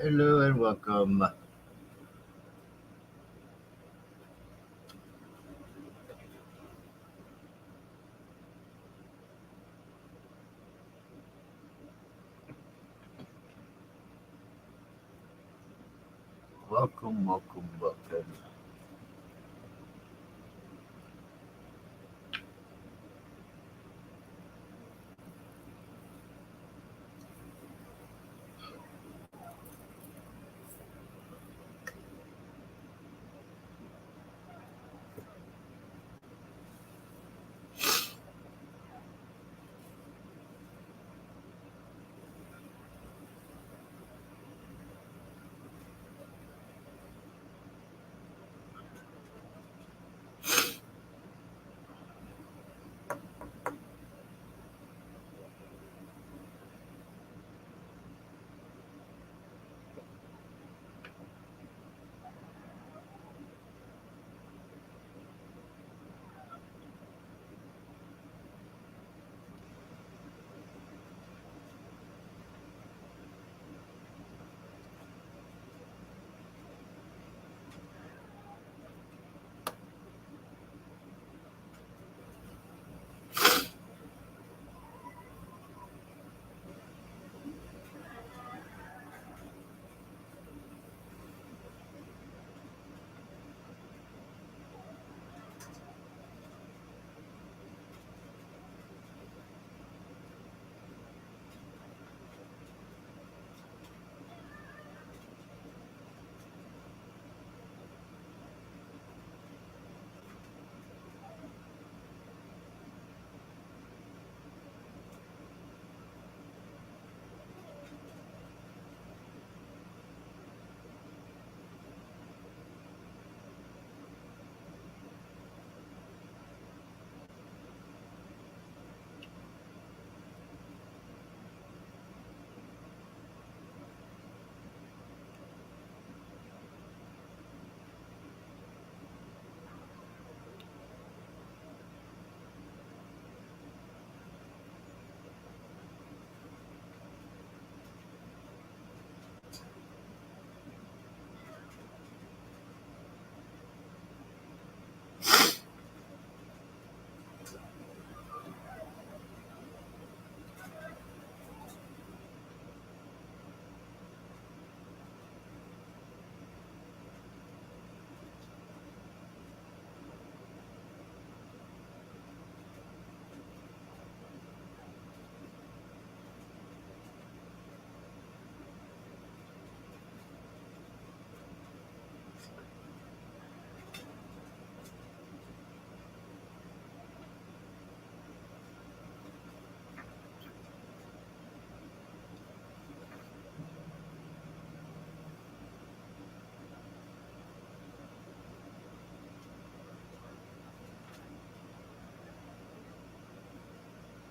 Hello and welcome. Welcome.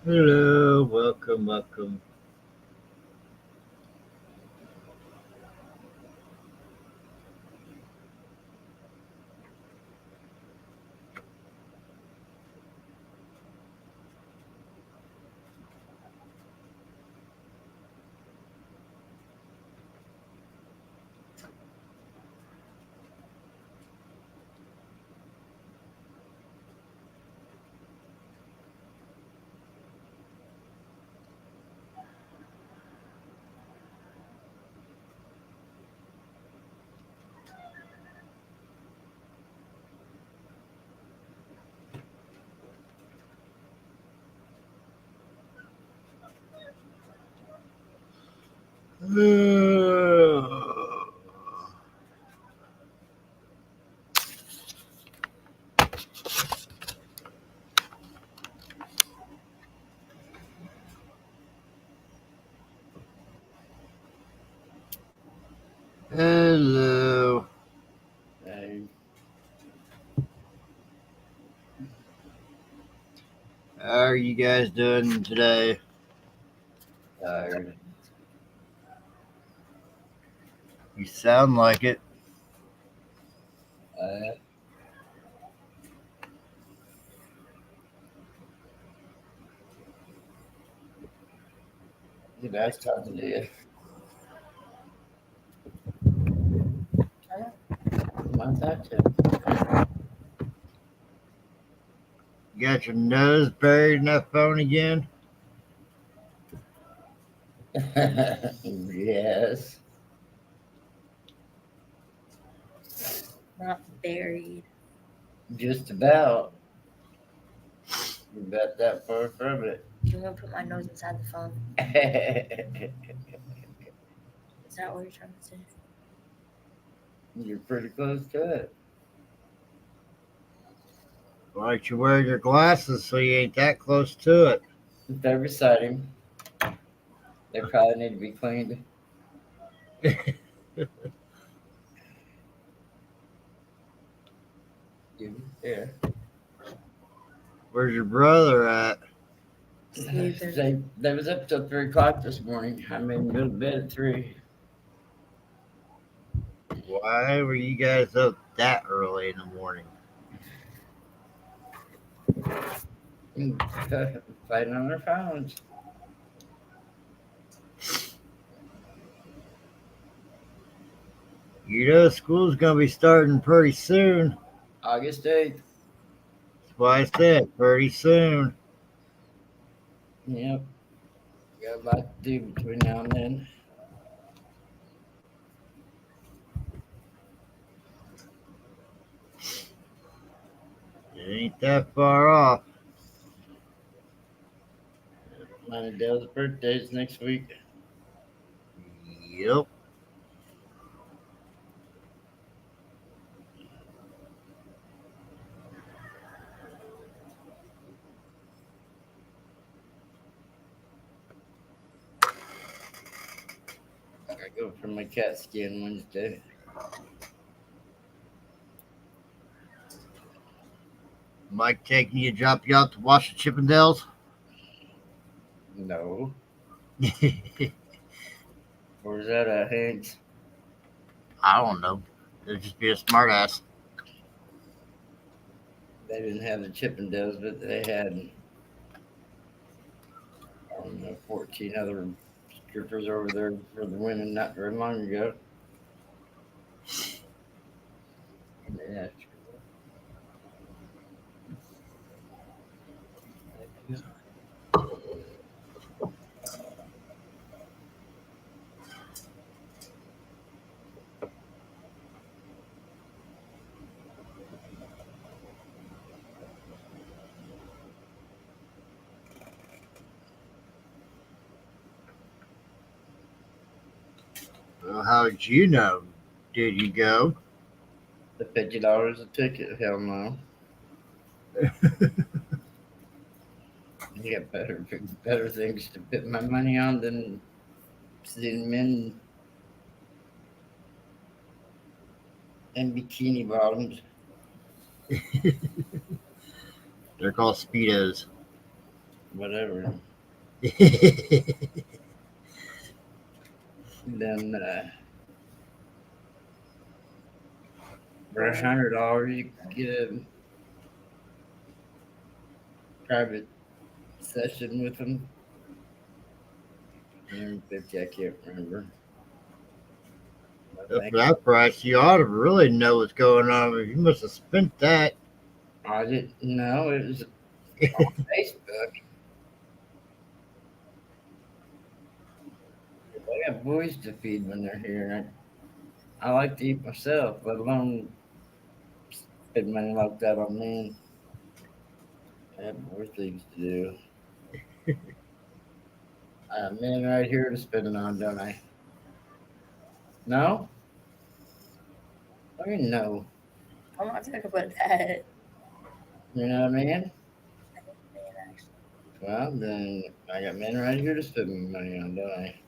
Hello, welcome. Hello. Hey, How are you guys doing today? tired. You sound like it. Uh, it's nice talking to you. thought to. You got your nose buried in that phone again? Yes. Not buried. Just about. You're about that far from it. Do you want to put my nose inside the phone? Is that what you're trying to say? You're pretty close to it. Why don't you wear your glasses so you ain't that close to it? They're beside him. They probably need to be cleaned. Yeah. Where's your brother at? Sleeping. They was up till 3 o'clock this morning. I made them go to bed at 3. Why were you guys up that early in the morning? Fighting on their phones. You know school's gonna be starting pretty soon. August 8th. That's why I said pretty soon. Yep. Got a lot to do between now and then. It ain't that far off. Mine and Dale's birthday's next week. Yep. I go for my cat scan Wednesday. Mike taking you to drop you out to watch the Chippendales? No. Or is that a hint? I don't know. It'd just be a smart ass. They didn't have the Chippendales, but they had, I don't know, 14 other strippers over there for the women not very long ago. Yeah. Well, how did you know? Did you go? The $50 a ticket? Hell no. You got better things to put my money on than seeing men in bikini bottoms. They're called Speedos. Whatever. Then for $100 you can get a private session with them. 150, I can't remember. For that price, you ought to really know what's going on. You must have spent that. I didn't know it was on Facebook. I got boys to feed when they're here. I like to eat myself, let alone spend money like that on men. I have more things to do. I have men right here to spend it on, don't I? No? I mean, no. I'm not talking about that. You know what I mean? Man, actually. Well, then I got men right here to spend my money on, don't I?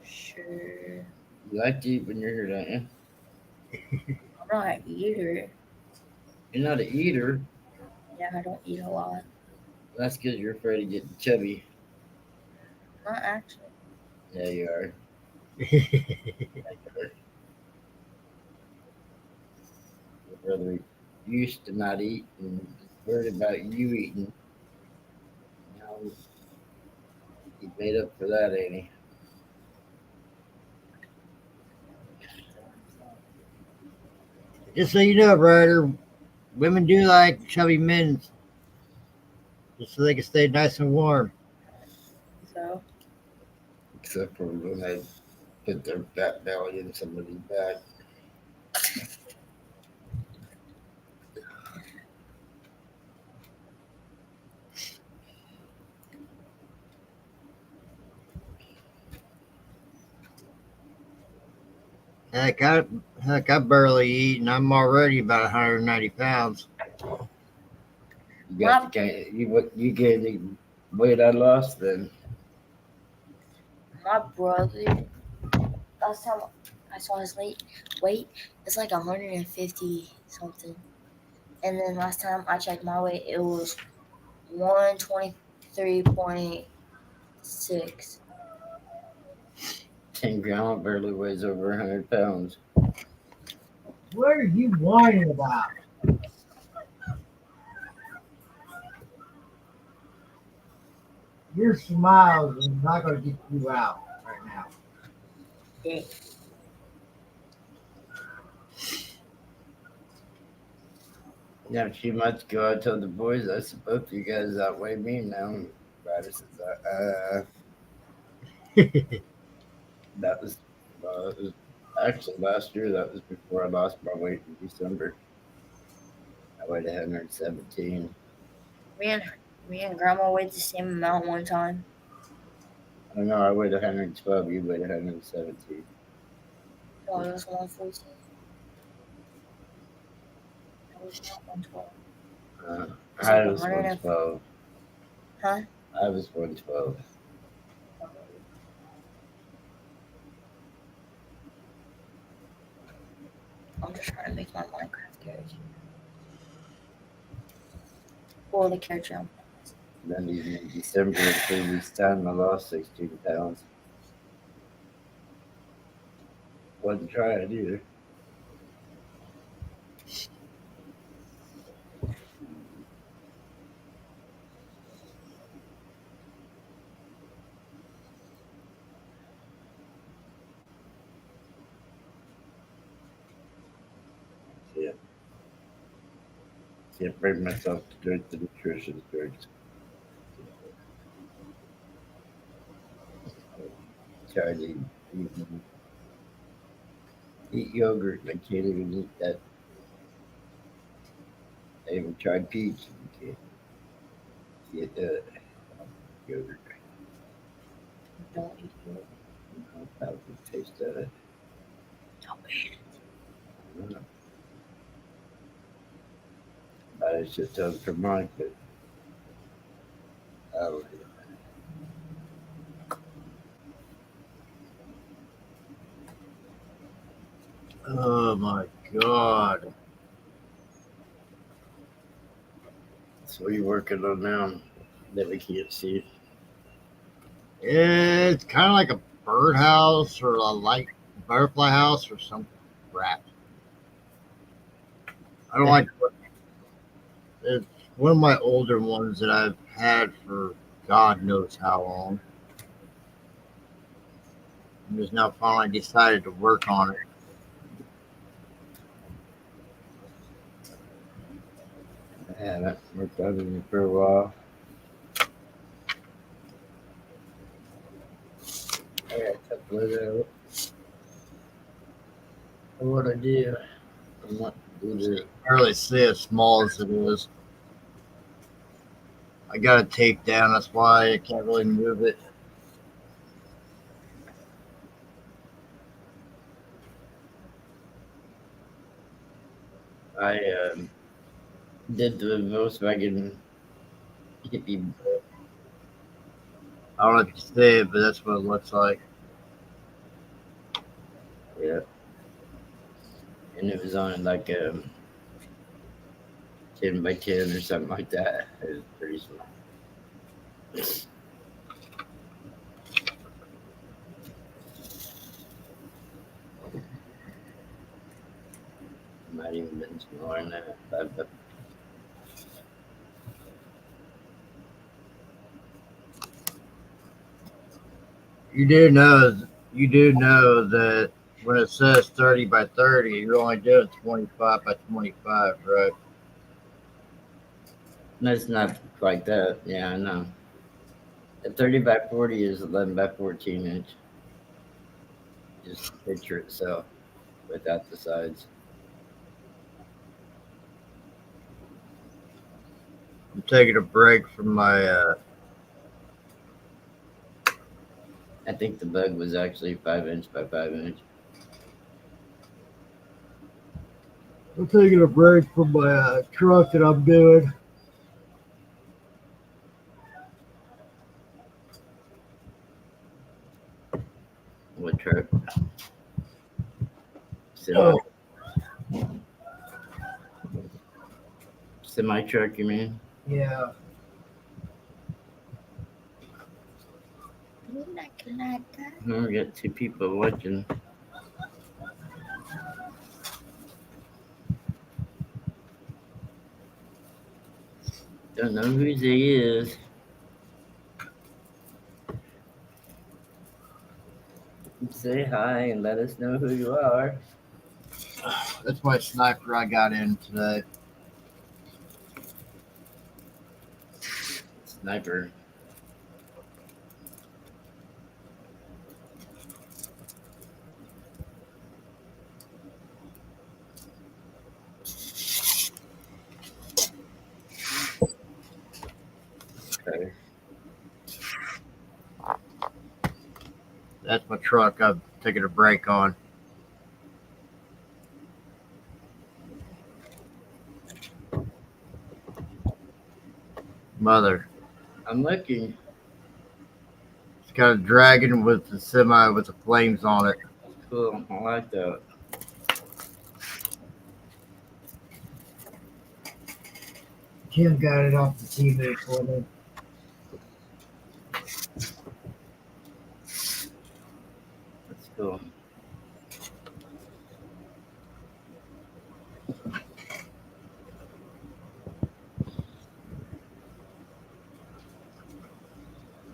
Sure. You like to eat when you're here, don't you? I'm not an eater. You're not an eater. Yeah, I don't eat a lot. That's because you're afraid of getting chubby. Not actually. Yeah, you are. Your brother used to not eat and was worried about you eating. Now he made up for that, ain't he? Just so you know, Ryder, women do like chubby men just so they can stay nice and warm. So Except for when they put their fat belly in somebody's back. Heck, I barely eat, and I'm already about 190 pounds. You got the gain. You gained the weight I lost then. my brother, last time I saw his weight, it's like 150 something. And then last time I checked my weight, it was 123.6. 10 grandma barely weighs over 100 pounds. What are you whining about? Your smile is not going to get you out right now. Yeah. Yeah, a few months ago, I told the boys, I said, both you guys outweigh me now. Ryder says, that was, it was actually last year. That was before I lost my weight in December. I weighed 117. Me and Grandma weighed the same amount one time. I don't know, I weighed 112. You weighed 117. No, it was 114. It was not 112. I was 112. Huh? I was 112. I'm just trying to make my Minecraft character. Or the character. Then even in December of 3 weeks' time, I lost 16 pounds. Wasn't trying either. Yeah. Can't bring myself to drink the nutritious drinks. Tried to eat yogurt, and I can't even eat that. I even tried peach. You can't get yogurt. Don't eat it. That was the taste of it. Don't eat it. I should tell for Mike, but I don't know. Oh my God. So what are you working on now that we can't see? It's kind of like a birdhouse or a light butterfly house or some crap. I don't like it's one of my older ones that I've had for God knows how long. And just now finally decided to work on it. I haven't worked on it for a while. I got a couple of those. What I do, I'm not do You can barely see as small as it is. I got it taped down, that's why I can't really move it. I did the Volkswagen hippie. I don't know if you see it, but that's what it looks like. Yeah. And it was on like 10 by 10 or something like that. It was pretty small. Might even been smaller than that. But You do know that when it says 30 by 30, you're only doing 25 by 25, right? No, it's not like that. Yeah, I know. A 30 by 40 is 11 by 14 inch. Just the picture itself without the sides. I'm taking a break from my. I think the bug was actually 5 inch by 5 inch. I'm taking a break from my truck that I'm doing. What truck? Oh. Semi truck, you mean? Yeah. You're not gonna die. We got two people watching. Don't know who he is. Say hi and let us know who you are. That's my sniper I got in today. Sniper. Okay. That's my truck I'm taking a break on. Mother. I'm looking. It's got a dragon with the semi with the flames on it. Cool. I like that. Kim got it off the TV for me. That's cool.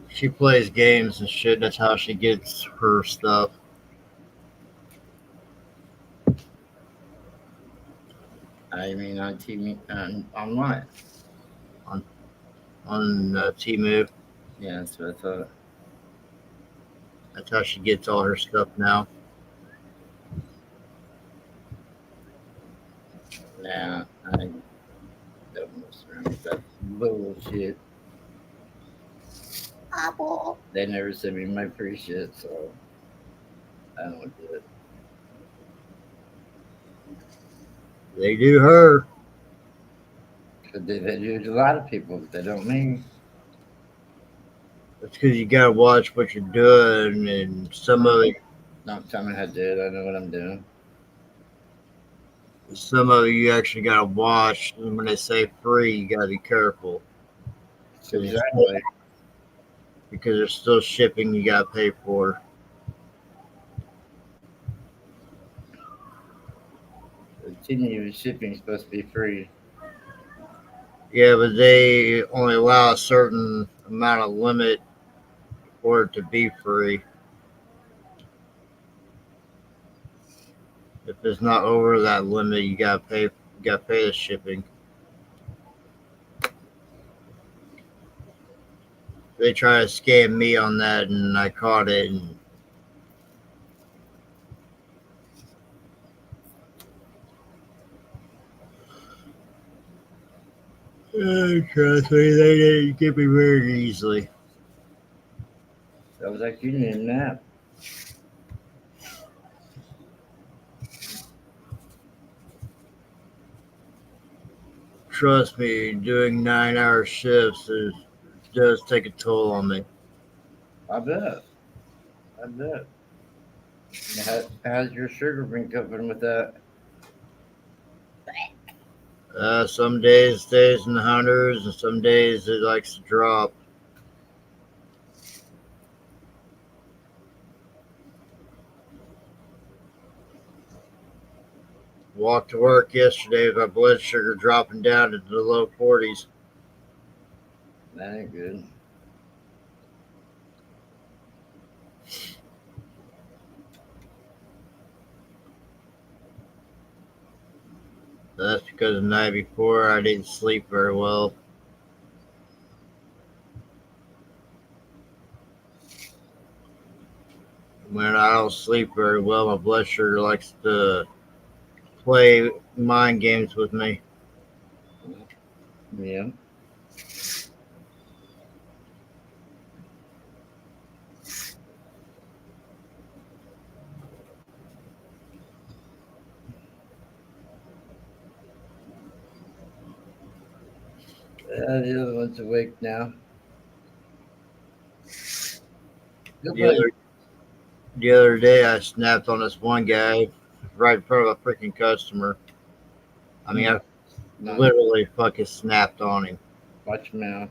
She plays games and shit. That's how she gets her stuff. I mean, on TV, on what? On Temu. Yeah, that's what I thought. That's how she gets all her stuff now. Nah, I don't mess around with that bullshit. Apple. They never sent me my free shit, so I don't do it. They do her. But they do to a lot of people, but they don't me. That's because you gotta watch what you're doing, and some of it, Don't tell me how to do it. I know what I'm doing. you actually gotta watch. And when they say free, you gotta be careful Exactly. because there's still shipping you gotta pay for. Continuous shipping is supposed to be free. Yeah, but they only allow a certain amount of limit for it to be free. If it's not over that limit, you gotta pay. You gotta pay the shipping. They try to scam me on that, and I caught it. And trust me, they didn't get me very easily. I was like, you need a nap. Trust me, doing 9-hour shifts does take a toll on me. I bet. I bet. How's your sugar been coping with that? Some days it stays in the hundreds, and some days it likes to drop. Walked to work yesterday with my blood sugar dropping down into the low 40s. That ain't good. That's because the night before I didn't sleep very well. When I don't sleep very well, my blood sugar likes to play mind games with me. Yeah. The other one's awake now. Go The play. other day, I snapped on this one guy right in front of a freaking customer. I mean, I No, literally fucking snapped on him. watch your mouth.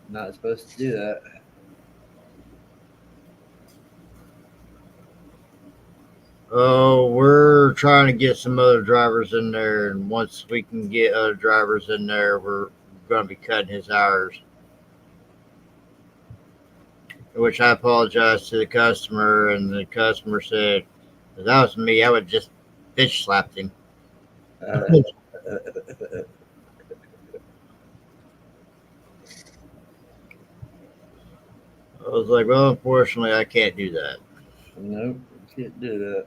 Not supposed to do that. Oh, we're trying to get some other drivers in there, and once we can get other drivers in there, we're going to be cutting his hours. Which I apologized to the customer, and the customer said, if that was me, I would just bitch slapped him. Uh, I was like, well, unfortunately, I can't do that. nope, can't do that.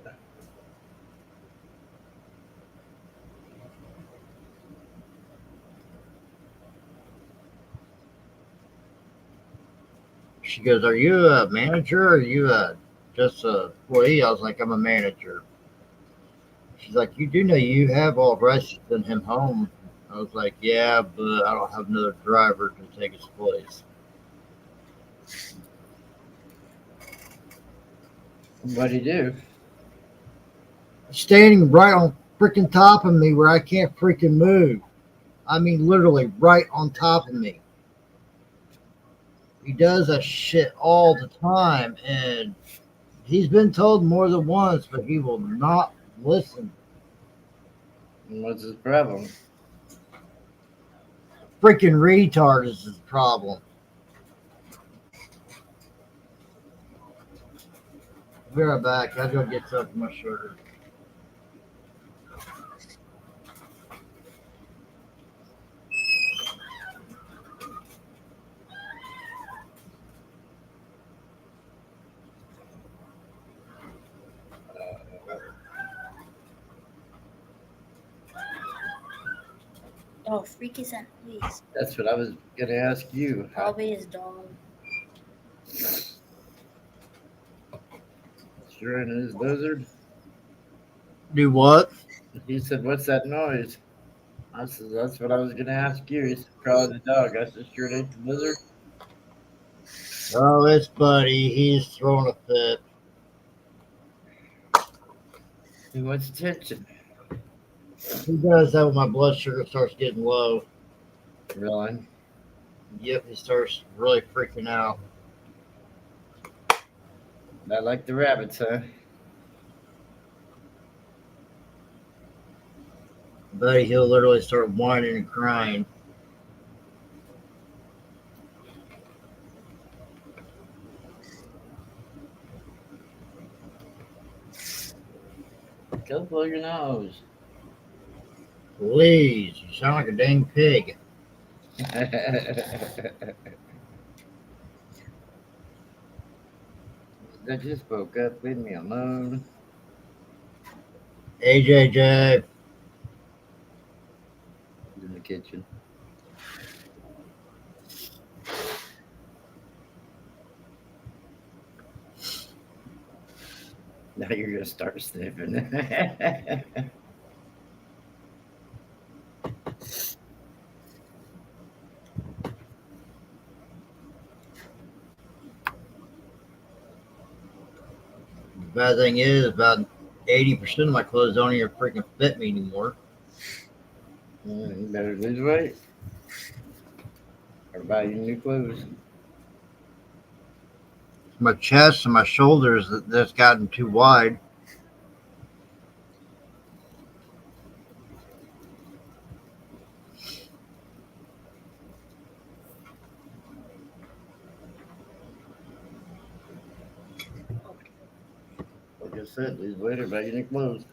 She goes, are you a manager or are you just a employee? I was like, I'm a manager. She's like, you do know you have all rights to send him home. I was like, yeah, but I don't have another driver to take his place. What'd he do? Standing right on freaking top of me where I can't freaking move. I mean, literally right on top of me. He does that shit all the time, and he's been told more than once, but he will not listen. What's his problem? Freaking retard is his problem. Be right back. I gotta go get something from my shirt. Oh, freak is that noise? That's what I was gonna ask you. Probably his dog. Sure in his lizard. Do what? He said, "What's that noise?" I said, "That's what I was gonna ask you." He said, "Probably the dog." I said, "Sure it ain't the lizard." Oh, it's Buddy. He's throwing a fit. He wants attention. He does that when my blood sugar starts getting low. Really? Yep, he starts really freaking out. Not like the rabbits, huh? Buddy, he'll literally start whining and crying. Go blow your nose. Please, you sound like a dang pig. I just woke up. Leave me alone. AJJ. He's in the kitchen. Now you're gonna start sniffing. The bad thing is, about 80% of my clothes don't even freaking fit me anymore. You better lose weight or buy you new clothes. My chest and my shoulders that's gotten too wide. That's it. Leave later, bagging your clothes.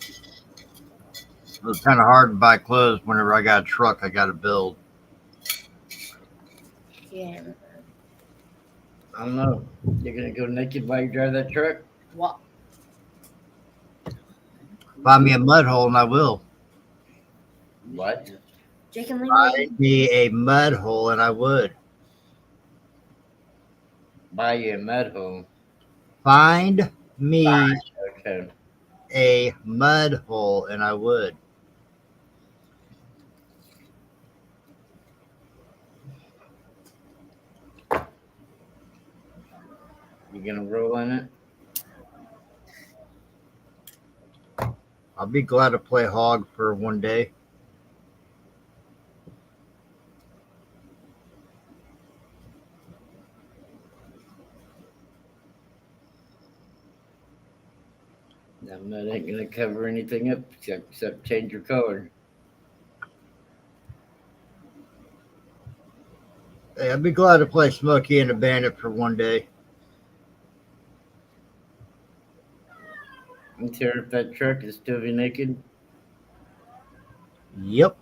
It was kind of hard to buy clothes whenever I got a truck I got to build. Yeah. I don't know. You're gonna go naked while you drive that truck? What? Buy me a mud hole and I will. What? Jake and Lee. Buy me a mud hole and I would. Buy you a mud hole. Find me Okay. a mud hole and I would. You gonna roll in it? I'll be glad to play hog for one day. That mud ain't gonna cover anything up except change your color. Hey, I'd be glad to play Smokey and the Bandit for one day. And tear up that truck and still be naked. Yep.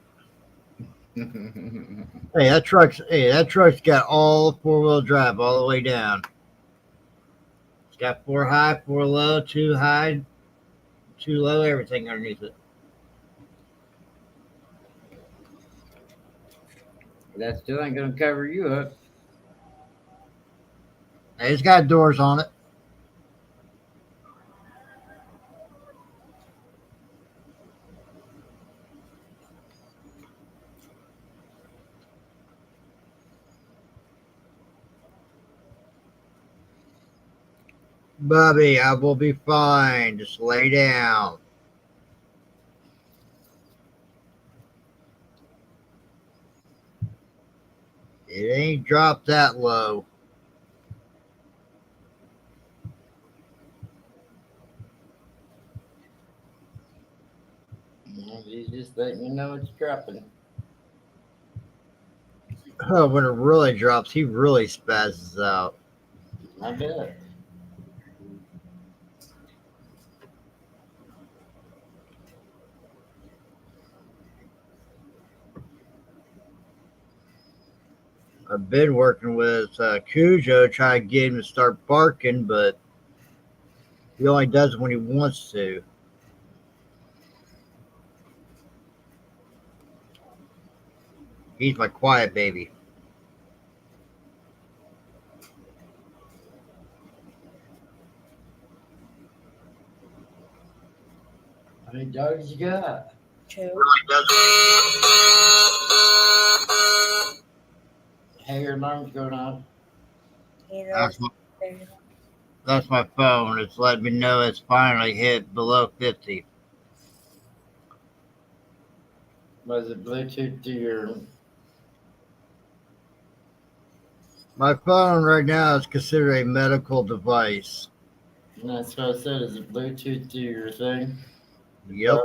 Hey, that truck's got all 4-wheel drive all the way down. It's got 4 high, 4 low, 2 high, 2 low, everything underneath it. That still ain't gonna cover you up. Hey, it's got doors on it. Bubby, I will be fine. Just lay down. It ain't dropped that low. He's just letting you know it's dropping. Oh, when it really drops, he really spazzes out. I bet. I've been working with Cujo, trying to get him to start barking, but he only does it when he wants to. He's my quiet baby. How many dogs you got? 2. Hey, your alarm's going off. You That's know, my, that's my phone. It's letting me know it's finally hit below 50. Was it Bluetooth to your? My phone right now is considered a medical device. And that's what I said. Is it Bluetooth to your thing? Yep.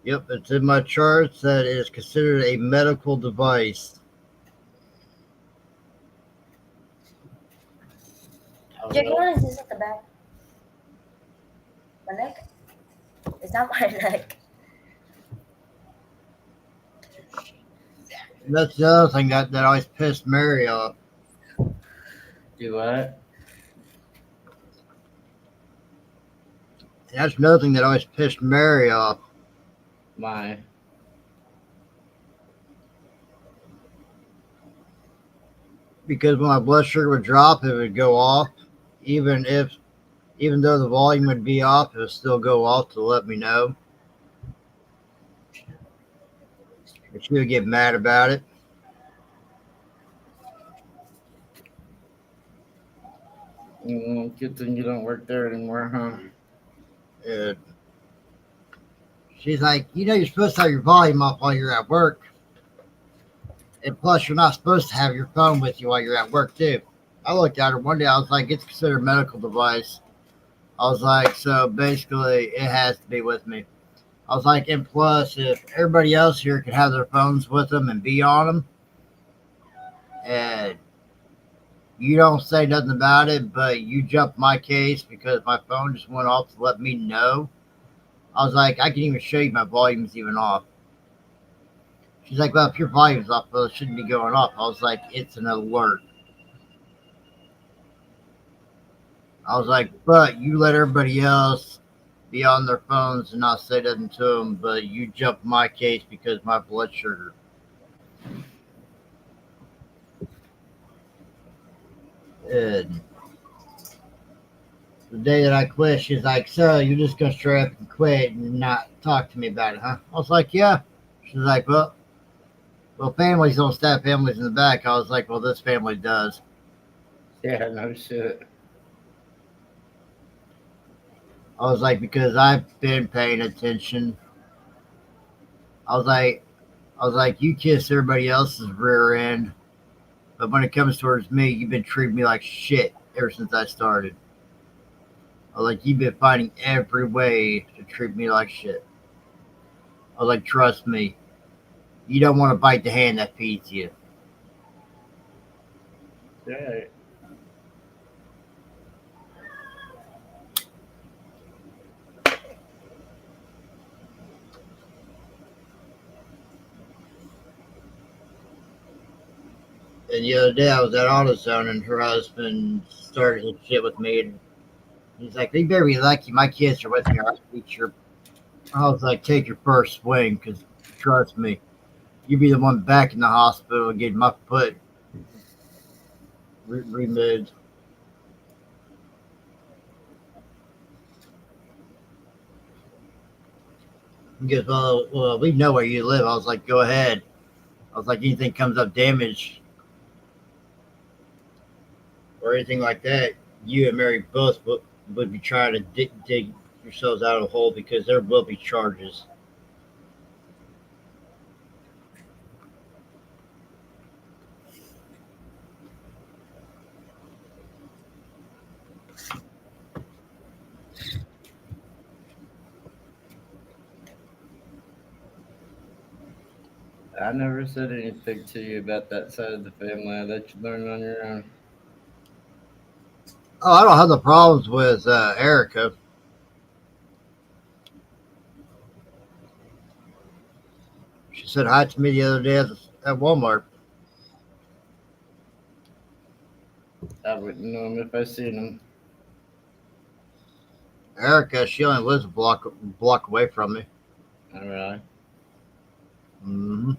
Yep, it's in my charts that it is considered a medical device. Jake, what is this at the back? My neck? It's not my neck. And that's the other thing that always pissed Mary off. Do what? And that's another thing that always pissed Mary off. Why? Because when my blood sugar would drop, it would go off. Even though the volume would be off, it would still go off to let me know. But she would get mad about it. Good thing you don't work there anymore, huh? And she's like, you're supposed to have your volume off while you're at work. And plus, you're not supposed to have your phone with you while you're at work, too. I looked at her one day. I was like, it's considered a medical device. I was like, so basically, it has to be with me. I was like, and plus, if everybody else here could have their phones with them and be on them, and You don't say nothing about it, but you jumped my case because my phone just went off to let me know. I was like, I can even show you my volume's even off. She's like, well, if your volume's off, well, it shouldn't be going off. I was like, it's an alert. I was like, but you let everybody else be on their phones and not say nothing to them, but you jumped my case because my blood sugar. And the day that I quit, she's like, so you're just going to straight up and quit and not talk to me about it, huh? I was like, yeah. She's like, well, families don't stab families in the back. I was like, well, this family does. Yeah, no shit. I was like, because I've been paying attention. I was like, you kiss everybody else's rear end, but when it comes towards me, you've been treating me like shit ever since I started. I was like, you've been finding every way to treat me like shit. I was like, trust me, you don't want to bite the hand that feeds you. Right. And the other day I was at AutoZone and her husband started some shit with me and he's like, you better be lucky my kids are with me or I'll beat your. I was like, take your first swing because trust me, you be the one back in the hospital getting my foot removed. He goes, well, we know where you live. I was like, go ahead. I was like, anything comes up damaged or anything like that, you and Mary both would be trying to dig yourselves out of a hole because there will be charges. I never said anything to you about that side of the family. I let you learn on your own. Oh, I don't have the problems with Erica. She said hi to me the other day at Walmart. I wouldn't know him if I seen him. Erica, she only lives a block away from me. All right. Mm-hmm.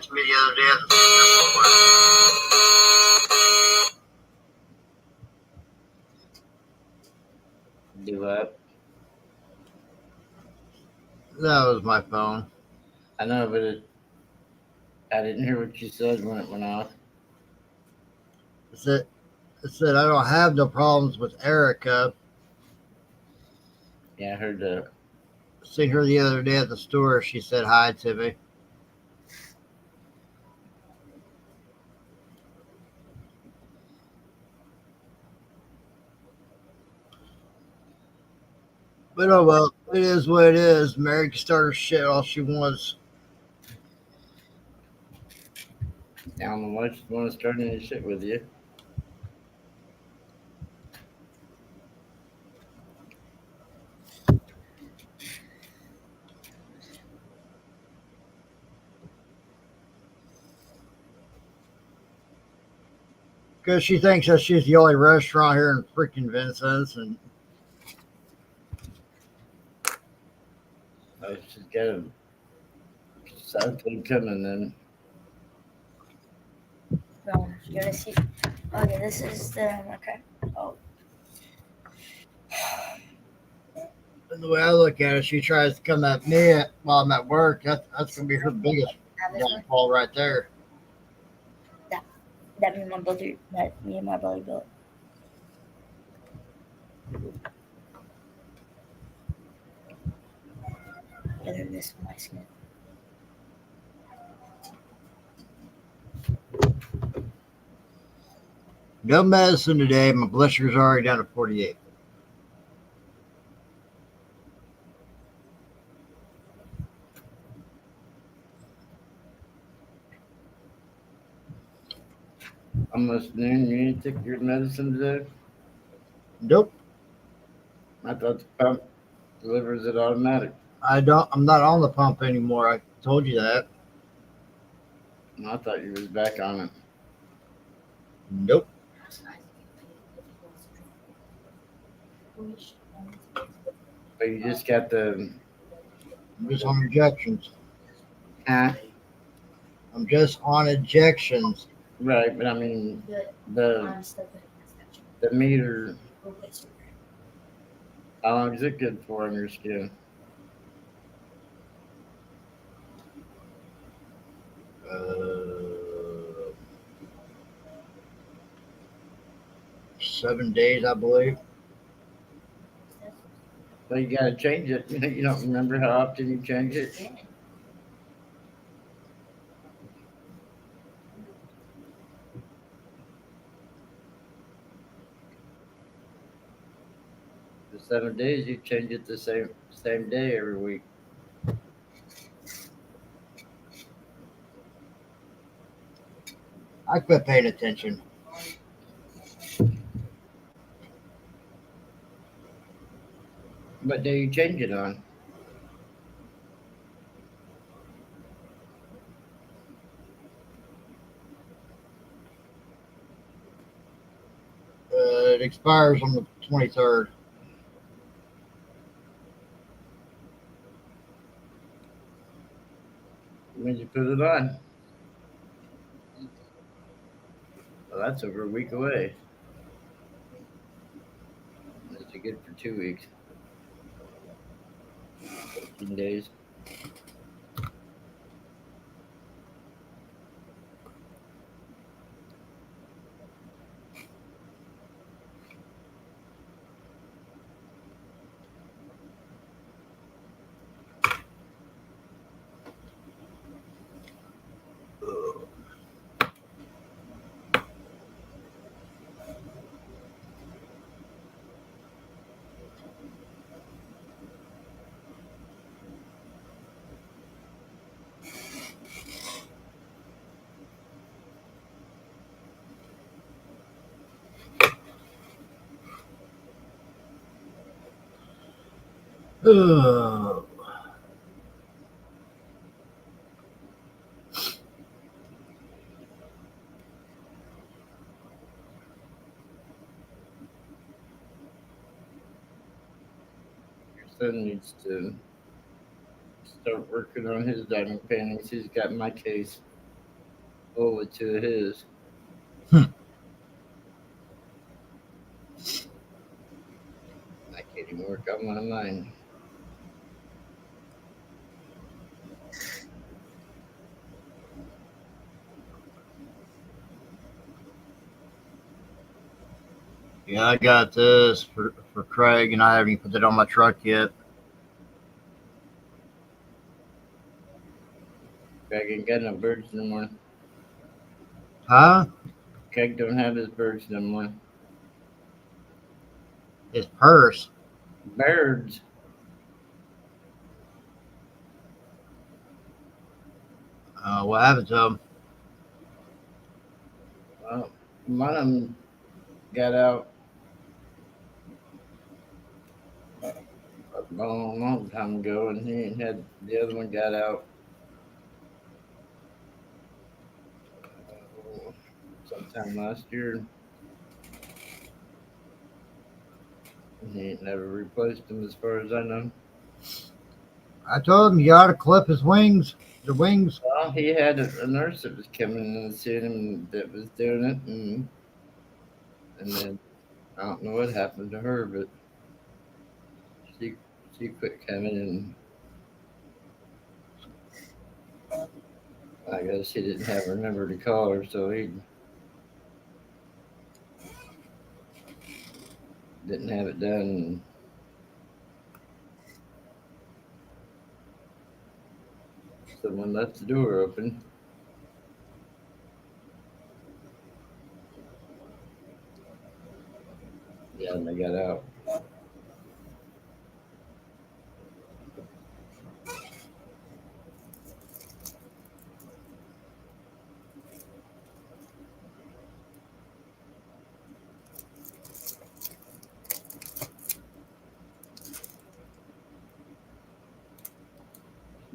To me the other day at Do what? That was my phone. I know, but I didn't hear what you said when it went off. I said I don't have no problems with Erica. Yeah, I heard that. Seen her the other day at the store. She said hi to me. But oh well, it is what it is. Mary can start her shit all she wants. I don't know why she want to start any shit with you. Because she thinks that she's the only restaurant here in freaking Vincent's. And I she's got something coming then. No, you're gonna see. Okay, this is the okay. Oh, the way I look at it, she tries to come at me while I'm at work. That's going to be her biggest downfall right there. that me and my brother built. And then this is my skin. No medicine today. My blood sugar's already down to 48. Almost noon. You need to take your medicine today? Nope. I thought the pump delivers it automatic. I'm not on the pump anymore. I told you that. I thought you was back on it. Nope. But you just got the I'm just on injections. huh? I'm just on injections. Right, but I mean the the meter. How long is it good for on your skin? Uh, 7 days, I believe. Well, you gotta change it. You don't remember how often you change it? For 7 days, you change it the same day every week. I quit paying attention. What day you change it on? It expires on the 23rd. When you put it on? Well, that's over a week away. That's good for 2 weeks. 14 days. Ugh. Your son needs to start working on his diamond paintings. He's got my case full with two of his. I can't even work on one of mine. Yeah, I got this for Craig, and I haven't even put it on my truck yet. Craig ain't got no birds no more. Huh? Craig don't have his birds no more. His purse. Birds. What happened to him? Well, one of them got out a long, long time ago, and he ain't had the other one got out sometime last year. And he ain't never replaced them, as far as I know. I told him you ought to clip his wings. The wings. Well, he had a nurse that was coming in and seeing him that was doing it, and then I don't know what happened to her, but she she quit coming, and I guess he didn't have her number to call her, so he didn't have it done. Someone left the door open. Yeah, and they got out.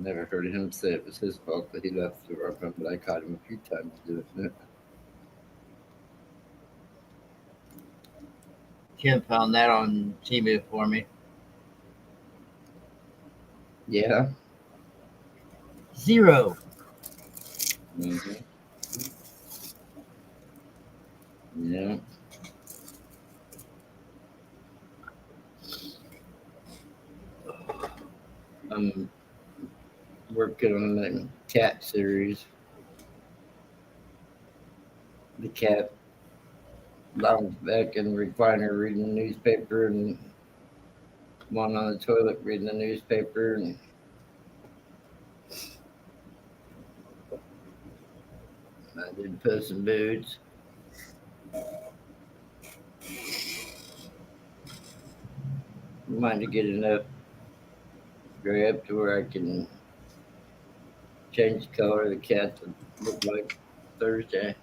Never heard him say it was his fault that he left the workroom, but I caught him a few times doing it. Kim found that on TV for me. Yeah. 0. Mm-hmm. Yeah. I'm working on the cat series. The cat lounge back in the recliner reading the newspaper, and one on the toilet reading the newspaper, and I did Puss in Boots. Mine to get enough gray up to where I can change the color of the cat to look like Thursday.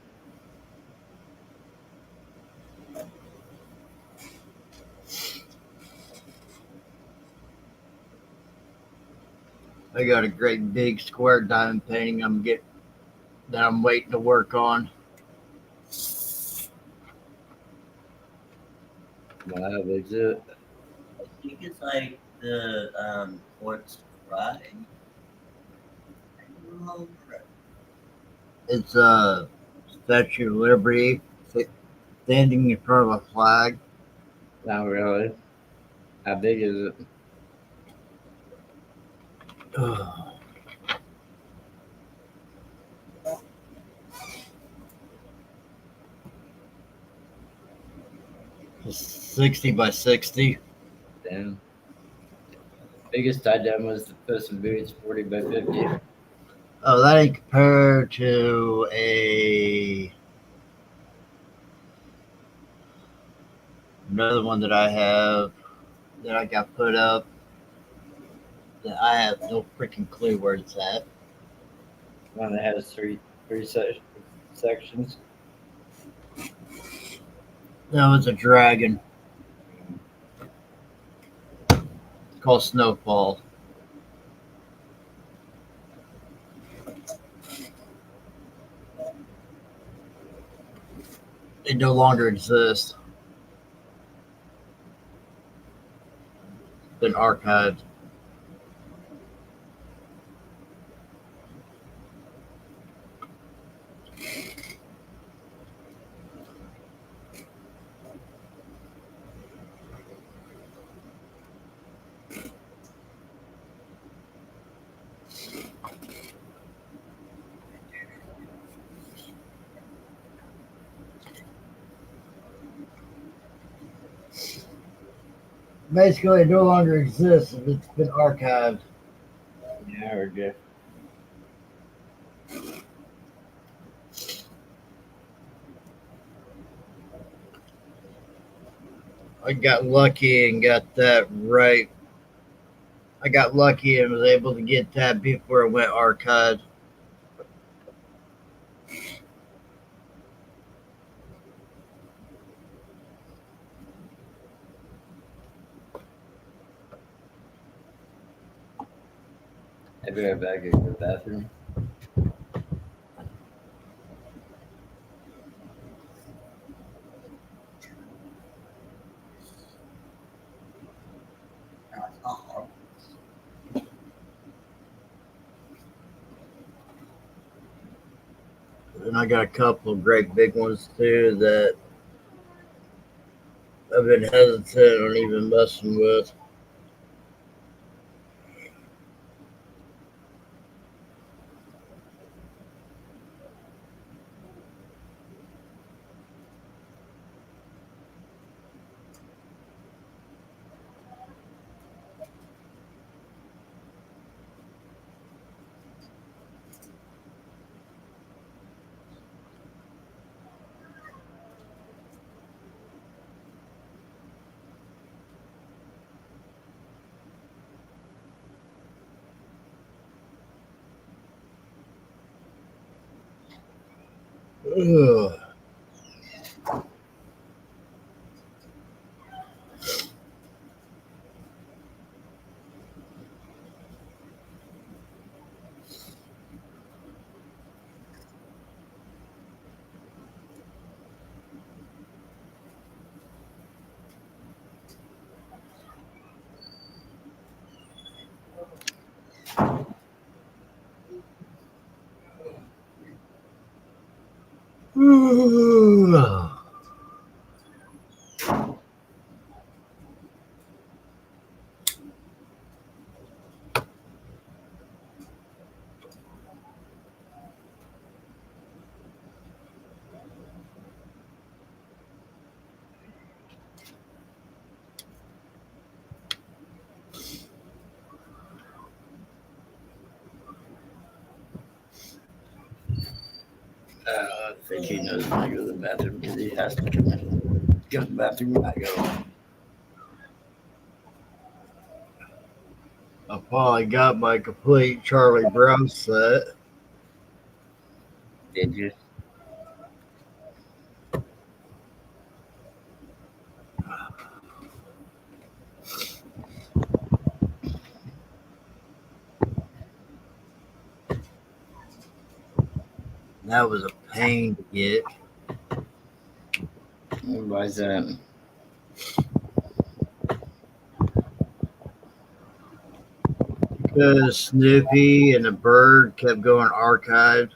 I got a great big square diamond painting that I'm waiting to work on. Wow, how big's it? I think it's like the Quartz Pride. I don't know. It's a Statue of Liberty standing in front of a flag. Not really. How big is it? It's 60 by 60. Damn. Biggest I done was the Puss in Boots 40 by 50. Oh, that ain't compared to another one that I have that I got put up that I have no freaking clue where it's at. One that has three sections. No, it's a dragon. It's called Snowfall. It no longer exists. Been archived. Basically, it no longer exists. It's been archived. Yeah, I heard you. I got lucky and got that right. I got lucky and was able to get that before it went archived. I'll be right back. I go to the bathroom. No, it's not horrible. And I got a couple of great big ones too that I've been hesitant on even messing with. Ugh. I think he knows when I go to the bathroom because he has to come in. Go to the bathroom when I go. I finally got my complete Charlie Brown set. Did you? That was a pain to get. Why is that? Because Snoopy and the bird kept going archived.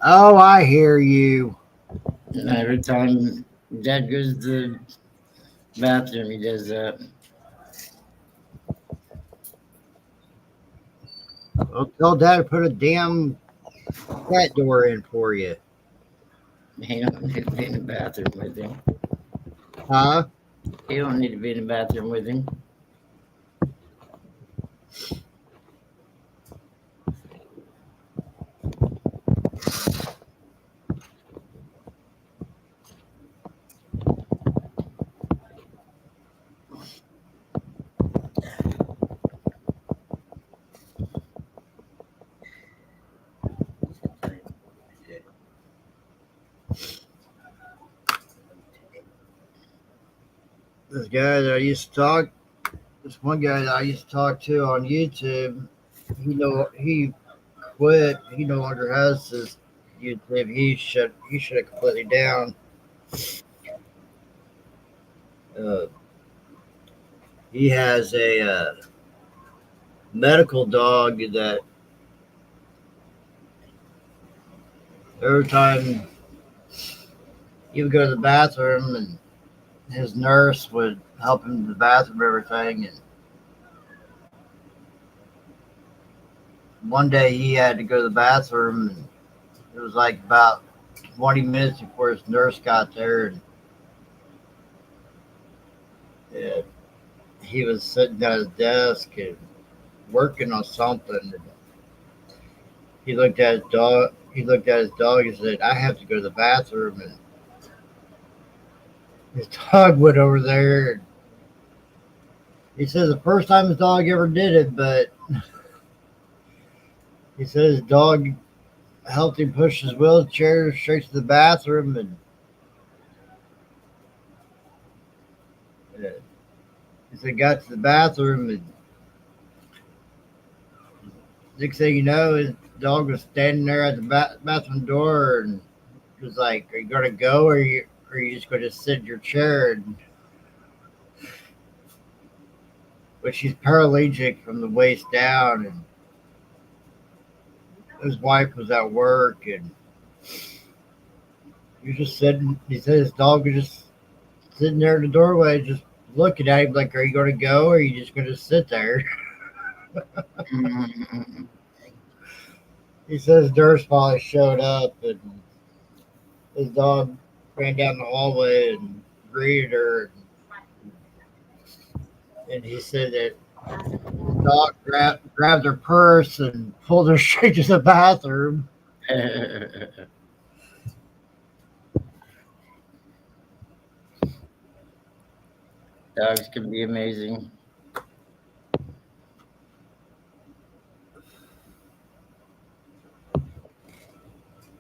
Oh, I hear you. And every time Dad goes to the bathroom, he does that. Well, tell Dad to put a damn cat door in for you. He don't need to be in the bathroom with him. Huh? He don't need to be in the bathroom with him. This guy that I used to talk, this one guy that I used to talk to on YouTube, he quit. He no longer has his YouTube. He shut it completely down. Uh, he has a medical dog that every time he would go to the bathroom and his nurse would help him to the bathroom and everything. And one day he had to go to the bathroom and it was like about 20 minutes before his nurse got there. And he was sitting at his desk and working on something. And he looked at his dog. He looked at his dog and said, "I have to go to the bathroom." And his dog went over there. And he says the first time his dog ever did it, but he said his dog helped him push his wheelchair straight to the bathroom. And he said got to the bathroom and next thing you know, his dog was standing there at the bathroom door and was like, "Are you gonna go, or are you just gonna sit in your chair?" And, but she's paraplegic from the waist down, and his wife was at work, and he was just sitting. He said his dog was just sitting there in the doorway, just looking at him like, "Are you gonna go, or are you just gonna sit there?" He says nurse finally showed up, and his dog ran down the hallway and greeted her. And he said that the dog grabbed her purse and pulled her straight to the bathroom. Dogs can be amazing.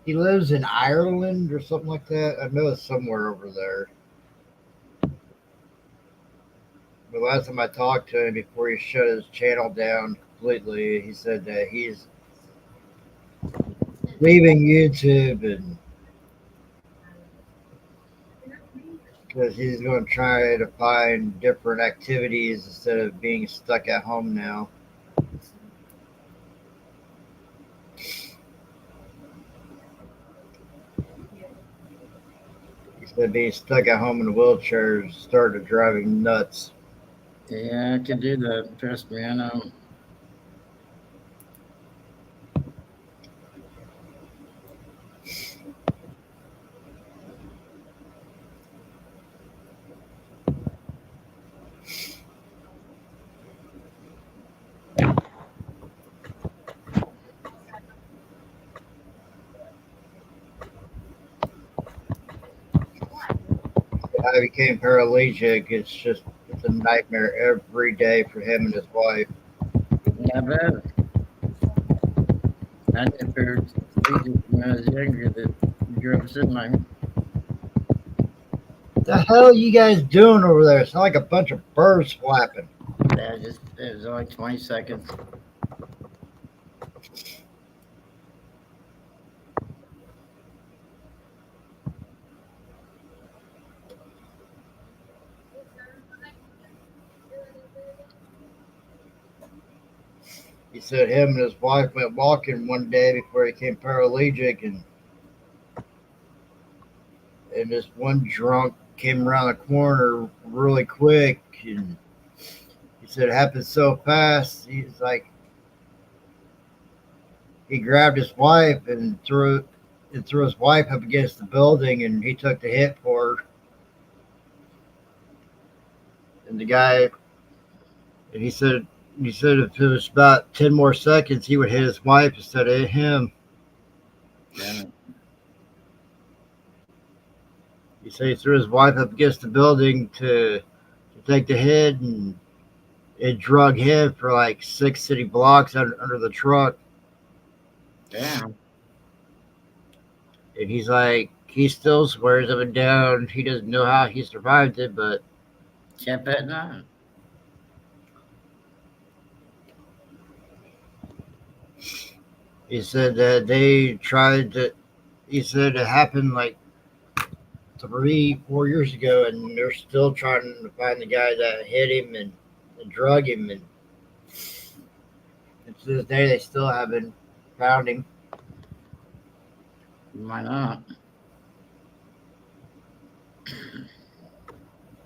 He lives in Ireland or something like that. I know it's somewhere over there. The last time I talked to him before he shut his channel down completely, he said that he's leaving YouTube and because he's going to try to find different activities instead of being stuck at home now. Said being stuck at home in a wheelchair started driving nuts. Yeah, I can do that. Trust me, I know. I became paralytic. It's a nightmare every day for him and his wife. Yeah, I bet. I did paraplegic when I was younger that drove semi. The hell you guys doing over there? It's not like a bunch of birds flapping. Yeah, it was only 20 seconds. He said him and his wife went walking one day before he became paralytic, and this one drunk came around the corner really quick, and he said it happened so fast. He's like, he grabbed his wife and threw his wife up against the building, and he took the hit for her. And the guy, and he said if it was about 10 more seconds, he would hit his wife instead of him. Damn it. He said he threw his wife up against the building to take the hit, and it drug him for like 6 city blocks under the truck. Damn. And he's like, he still swears up and down he doesn't know how he survived it, but Can't bet not. he said that they tried to. He said it happened like 3, 4 years ago, and they're still trying to find the guy that hit him and drug him, and to this day they still haven't found him. Why not?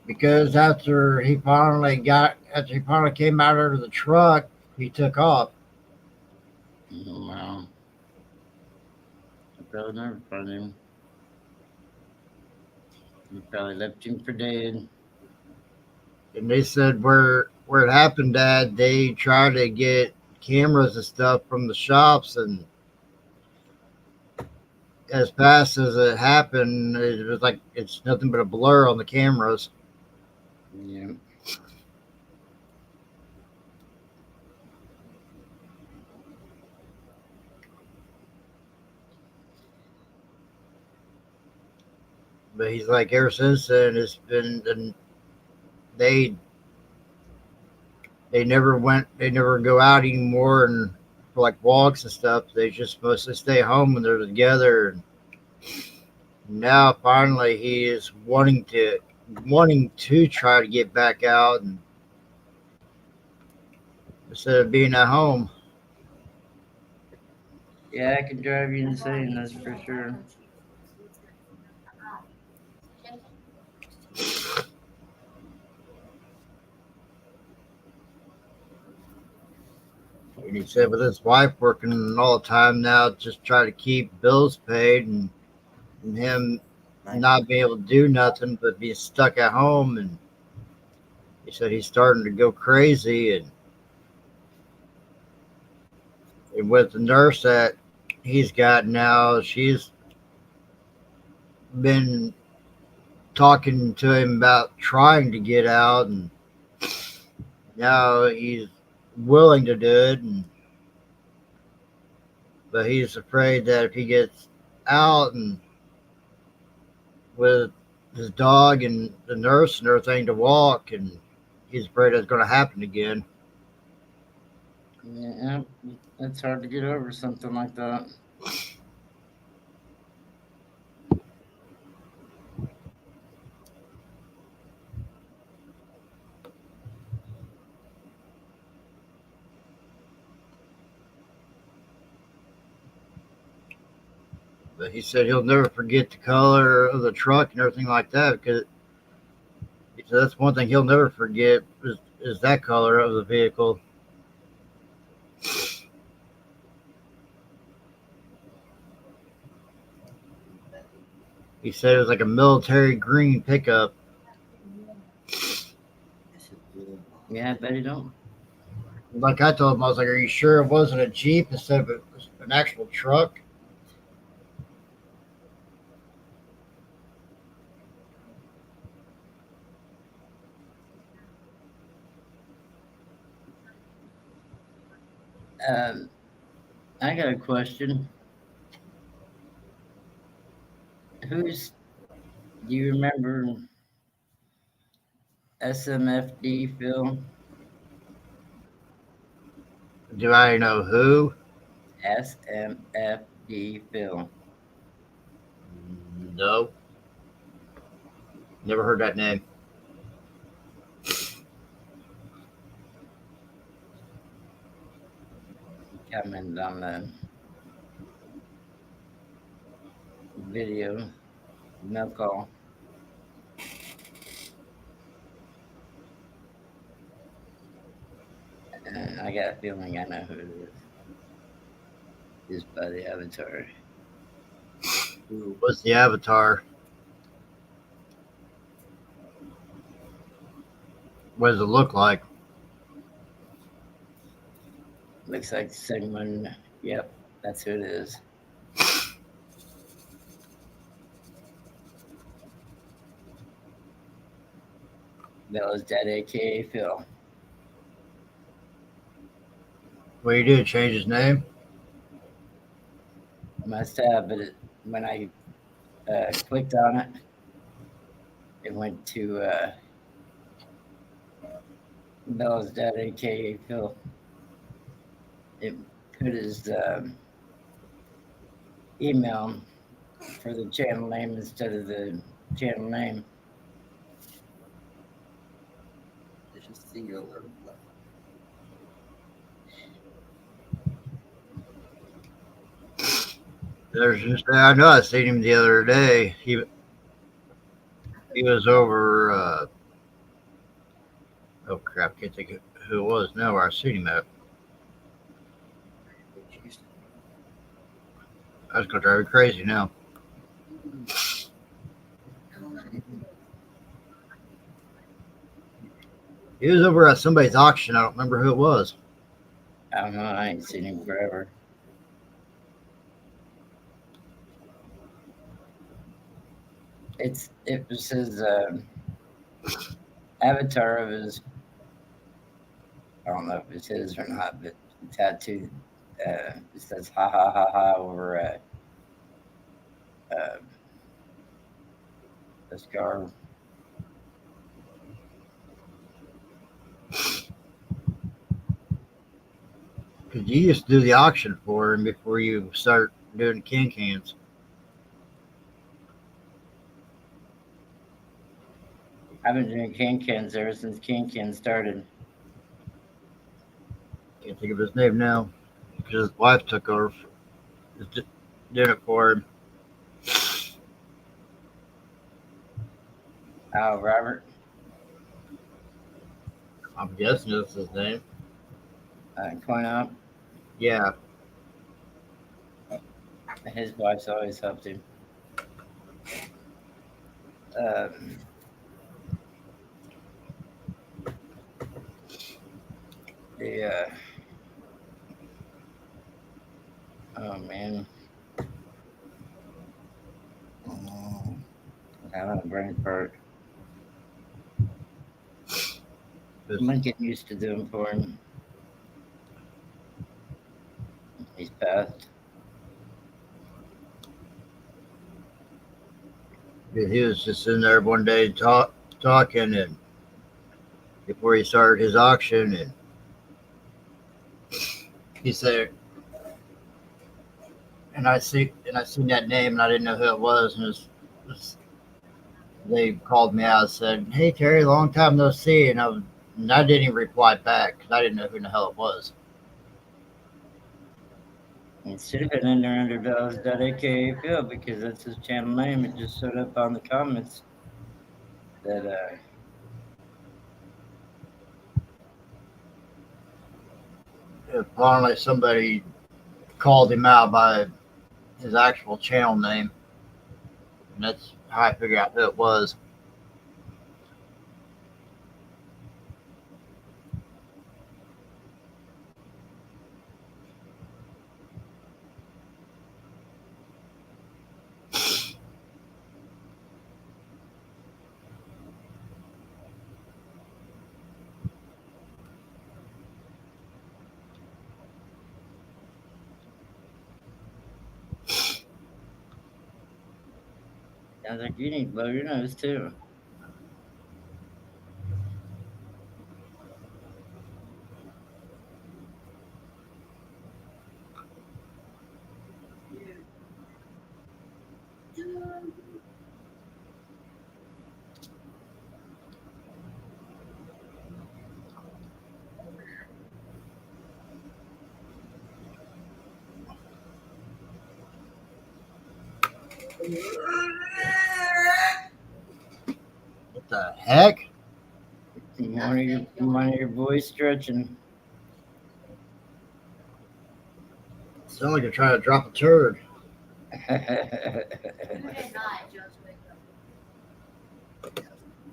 Because after he finally came out of the truck, he took off. Oh, wow. I probably never find him. You probably left him for dead. And they said where it happened at, they tried to get cameras and stuff from the shops, and as fast as it happened, it was like it's nothing but a blur on the cameras. Yeah. But he's like, ever since then, it's been they they never go out anymore and for like walks and stuff. They just mostly stay home when they're together. And now finally he is wanting to try to get back out and instead of being at home. Yeah, I can drive you insane, that's for sure. And he said with his wife working all the time now, just try to keep bills paid, and him not being able to do nothing but being stuck at home. And he said he's starting to go crazy. And with the nurse that he's got now, she's been talking to him about trying to get out, and now he's willing to do it. But he's afraid that if he gets out and with his dog and the nurse and everything to walk, and he's afraid it's going to happen again. Yeah, it's hard to get over something like that. But But he said he'll never forget the color of the truck and everything like that because he said that's one thing he'll never forget is that color of the vehicle. He said it was like a military green pickup. Yeah, I bet he don't. Like I told him, I was like, "Are you sure it wasn't a Jeep instead of an actual truck?" I got a question. Do you remember SMFD, Phil? Do I know who? SMFD, Phil. No, never heard that name. Comment on the video. No call. I got a feeling I know who it is. His buddy Avatar. What's the avatar? What does it look like? Looks like someone. Yep, that's who it is. Bella's dad, aka Phil. What do you do? Change his name? Must have, but when I clicked on it, it went to Bella's dad, aka Phil. It put his email for the channel name instead of the channel name. It's just singular. There's just I know I seen him the other day. He was over. Oh crap! Can't think of who it was now. Where I seen him at. That's gonna drive me crazy now. He was over at somebody's auction. I don't remember who it was. I don't know. I ain't seen him forever. It was his avatar of his. I don't know if it's his or not, but the tattoo it says "ha ha ha ha" over the scar. Because you used to do the auction for him before you start doing cans. I've been doing cans ever since can started. Can't think of his name now because his wife took over. Did it for him. Oh, Robert. I'm guessing that's his name. Coin up. Yeah. His wife's always helped him. Oh man. I'm having a brain fart. I'm getting used to doing for him. He's passed. He was just in there one day talking, and before he started his auction, and he said, and I seen that name, and I didn't know who it was, and they called me out and said, "Hey Terry, long time no see," and I didn't even reply back because I didn't know who the hell it was. It should have been under underdogs.akafl because that's his channel name. It just showed up on the comments that Finally, somebody called him out by his actual channel name, and that's how I figured out who it was. sounds like you need to blow your nose too. What the heck? One of your boys stretching. Sound like you're trying to drop a turd.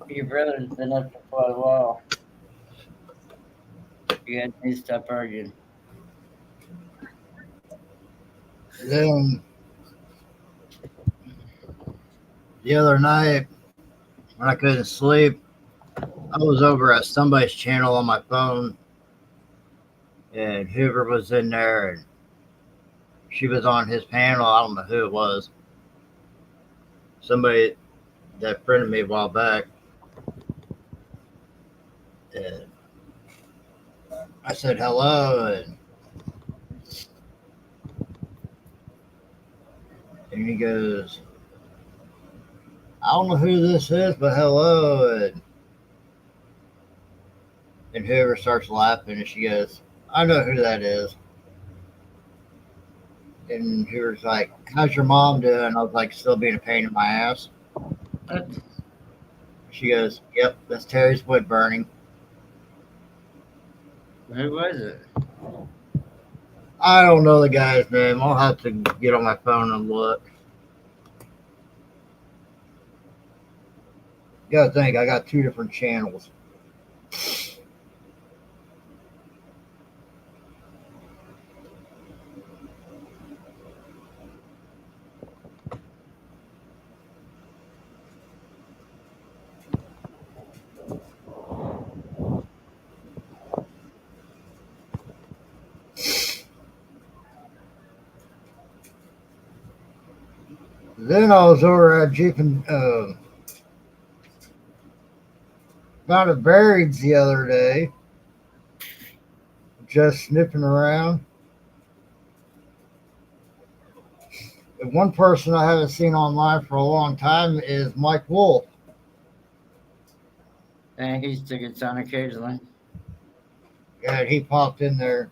Your brother's been up for quite a while. You guys need to stop arguing. Then the other night, when I couldn't sleep, I was over at somebody's channel on my phone, and Hoover was in there, and she was on his panel. I don't know who it was. Somebody that friended me a while back. And I said hello, and he goes, I don't know who this is, but hello. And Hoover starts laughing, and she goes, I know who that is. And Hoover's like, how's your mom doing? I was like, still being a pain in my ass. She goes, yep, that's Terry's wood burning. Who was it? I don't know the guy's name. I'll have to get on my phone and look. You gotta think, I got 2 different channels. Then I was over at Jeep and found a buried the other day, just sniffing around. And one person I haven't seen online for a long time is Mike Wolf. And he still gets on occasionally. And he popped in there.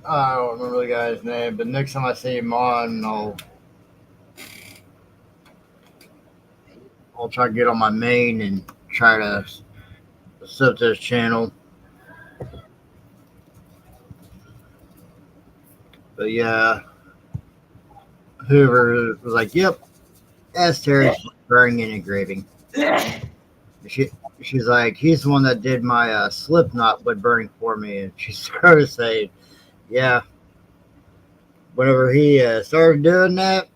I don't remember the guy's name, but next time I see him on, I'll try to get on my main and try to sub to his channel. But yeah, Hoover was like, "Yep, that's Terry's burning and engraving." She's like, "He's the one that did my Slipknot wood burning for me," and she started saying, "Yeah." Whenever he started doing that,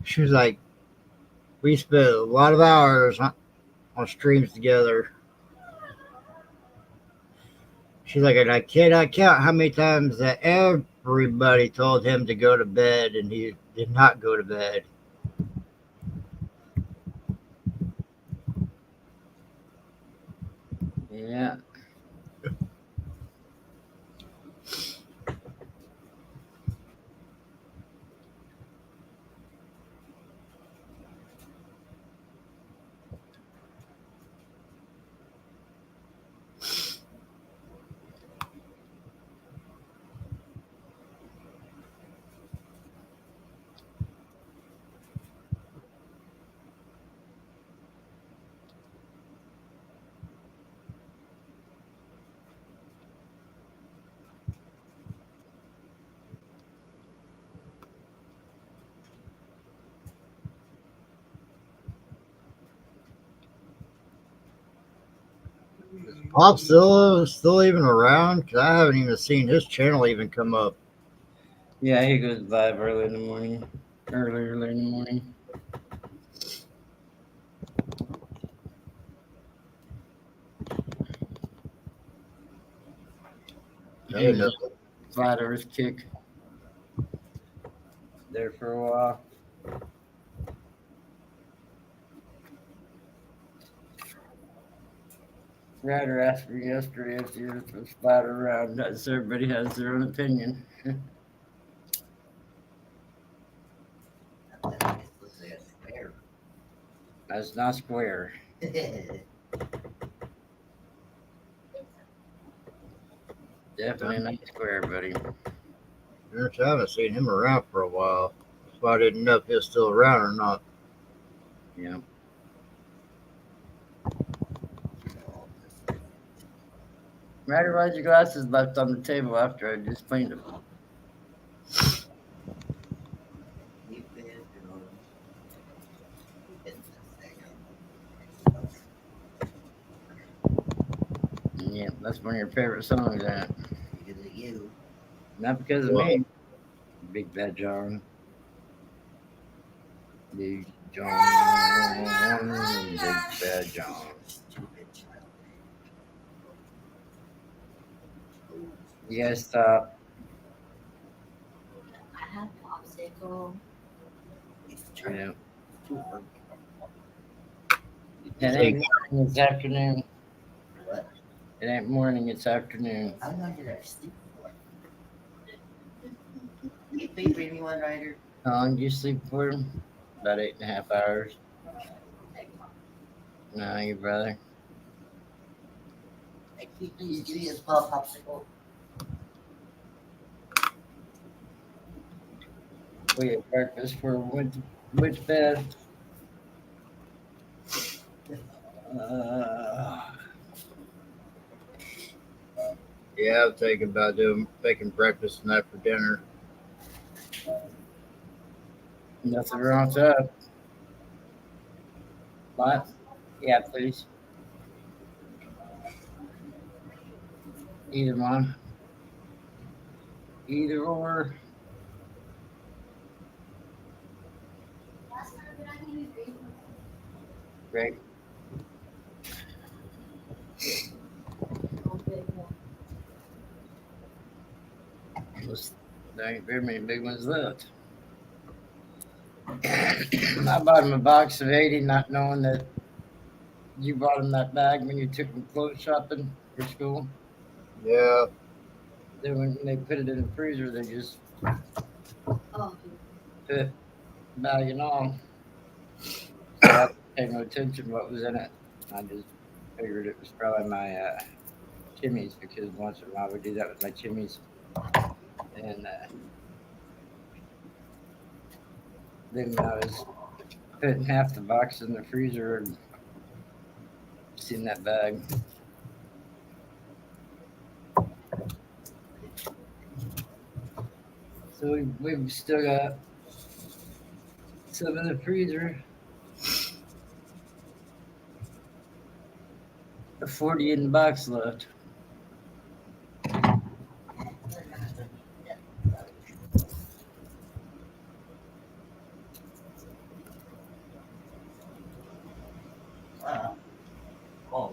she was like, "We spent a lot of hours on streams together." She's like, and I cannot count how many times that everybody told him to go to bed and he did not go to bed. Yeah. Pop's still even around? Because I haven't even seen his channel even come up. Yeah, he goes live early in the morning. Early in the morning. I He didn't was know. a flat earth kick there for a while. Ryder asked me yesterday if the earth was flat or round. So everybody has their own opinion. It looks like a square. That's not square. Definitely not square, buddy. I haven't seen him around for a while. So I didn't know if he was still around or not. Yeah. Ryder, why's your glasses left on the table after I just cleaned them? Keep it on. Keep it Yeah, that's one of your favorite songs, that. because of you. Not because of Well, me. Big Bad John. Big John. Big Bad John. Stupid child. You guys stop. I have popsicle. It's Yeah. true. It ain't morning, it's afternoon. What? It ain't morning, it's afternoon. I'm not gonna sleep for. You pay for anyone, Ryder? How long do you sleep for? About 8.5 hours. No, your brother. I keep these give you a small popsicle. We had breakfast for which bed? yeah, I'm thinking about making breakfast tonight for dinner. Nothing wrong with that. What? Yeah, please. Either one. Either or. Great. There ain't very many big ones left. I bought him a box of 80, not knowing that you bought him that bag when you took him clothes shopping for school. Yeah, Then when they put it in the freezer, they just Oh, put the bag and all. So I paid no attention to what was in it. I just figured it was probably my chimneys, because once in a while we do that with my chimneys. And then when I was putting half the box in the freezer and seen that bag. So we've still got some in the freezer. 40 in the box left. Oh.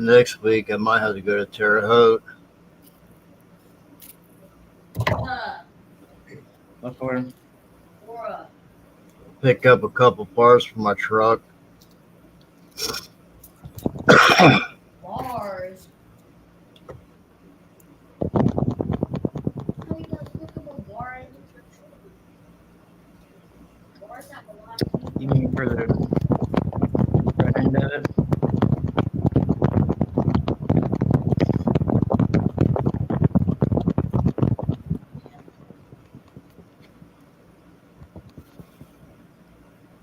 But next week I might have to go to Terre Haute. What for? Pick up a couple parts for my truck. Bars. You mean for the front end of it?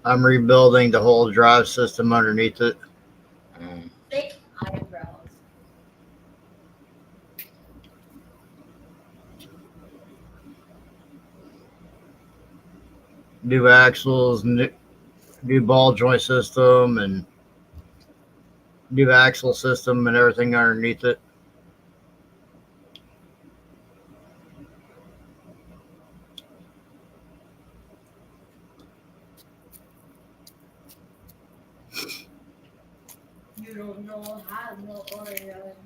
I'm rebuilding the whole drive system underneath it. Thick eyebrows. New axles, new ball joint system, and new axle system and everything underneath it. You don't know how no oil.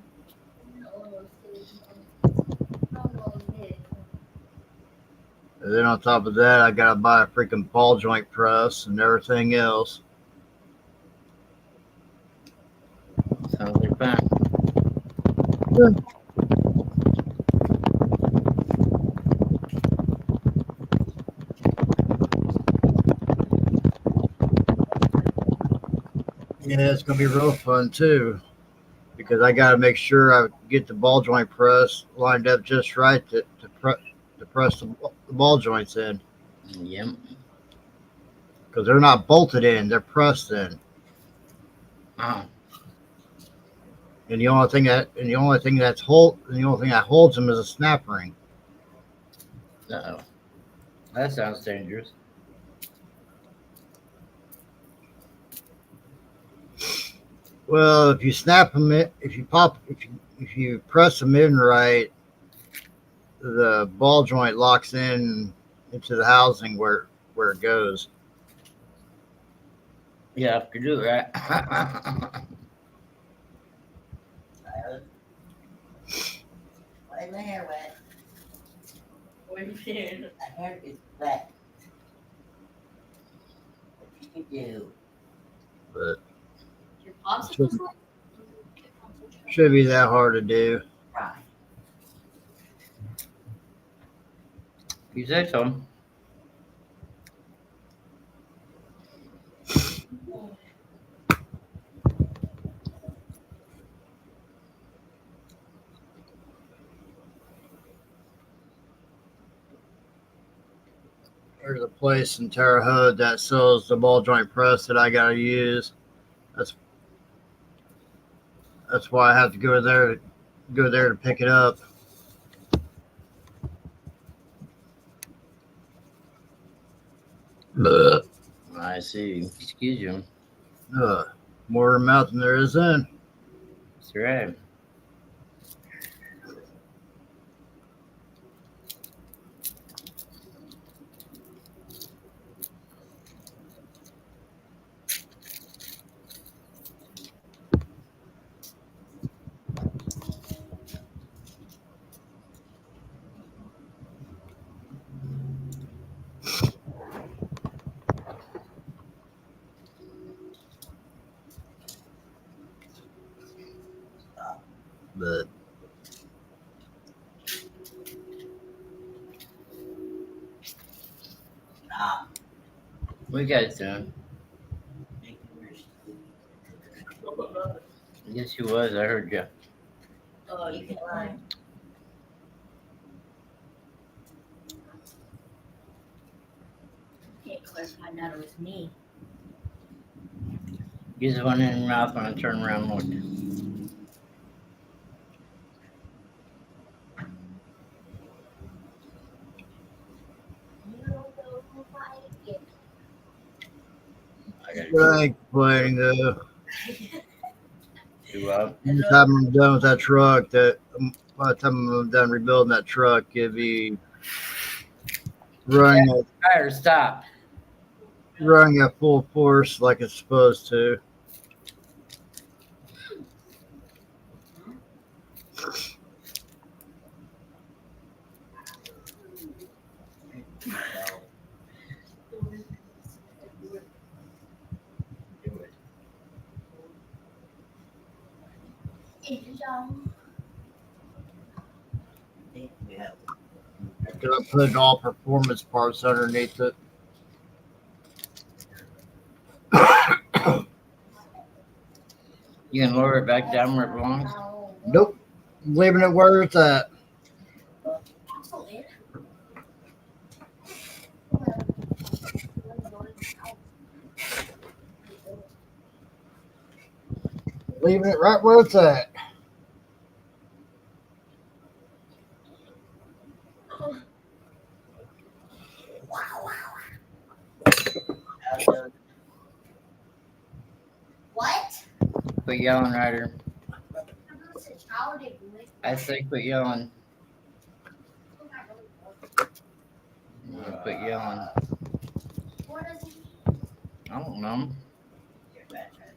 And then on top of that, I gotta buy a freaking ball joint press and everything else. Sounds like fun. Yeah, it's gonna be real fun too, because I gotta make sure I get the ball joint press lined up just right to press the ball joints in, Yep. because they're not bolted in; they're pressed in. Oh, And the only thing that holds them is a snap ring. uh-oh. That sounds dangerous. Well, if you snap them in, if you press them in right, the ball joint locks in into the housing where it goes. Yeah, if you do that. Why is my hair wet? What are you saying? My hair is wet. What you do? But Your popsicles? should be that hard to do. Right. You say so. There's a place in Terre Haute that sells the ball joint press that I gotta use. That's why I have to go there to pick it up. Ugh. I see. Excuse you. More mouth than there is in. That's right. But Stop. We got it soon. Making your Yes, you was. I heard you. Oh, you can lie. Can't clarify that it was me. Use the one in your mouth when I turn around and look. You don't know who I am. I gotta I ain't complaining though. do up. By the time I'm done with that truck, by the time I'm done rebuilding that truck, it'll be running Fire, stop. at full force like it's supposed to. I think we have. Because I put all performance parts underneath it. You can lower it back down where it belongs. Nope. Leaving it where it's at. Leaving it right where it's at. What? Quit yelling, Ryder. I say quit yelling. Quit yelling. What does he I don't know. Your backtrack.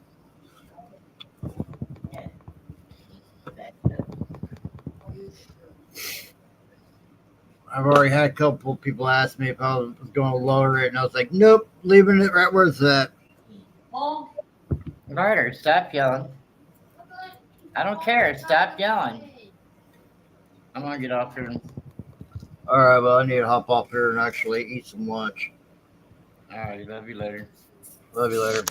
Yeah. Backtrack. I've already had a couple people ask me if I was going to lower it, and I was like, nope, leaving it right where it's at. Ryder, stop yelling. I don't care. Stop yelling. I'm gonna get off here. All right, well, I need to hop off here and actually eat some lunch. All right, love you later. Love you later.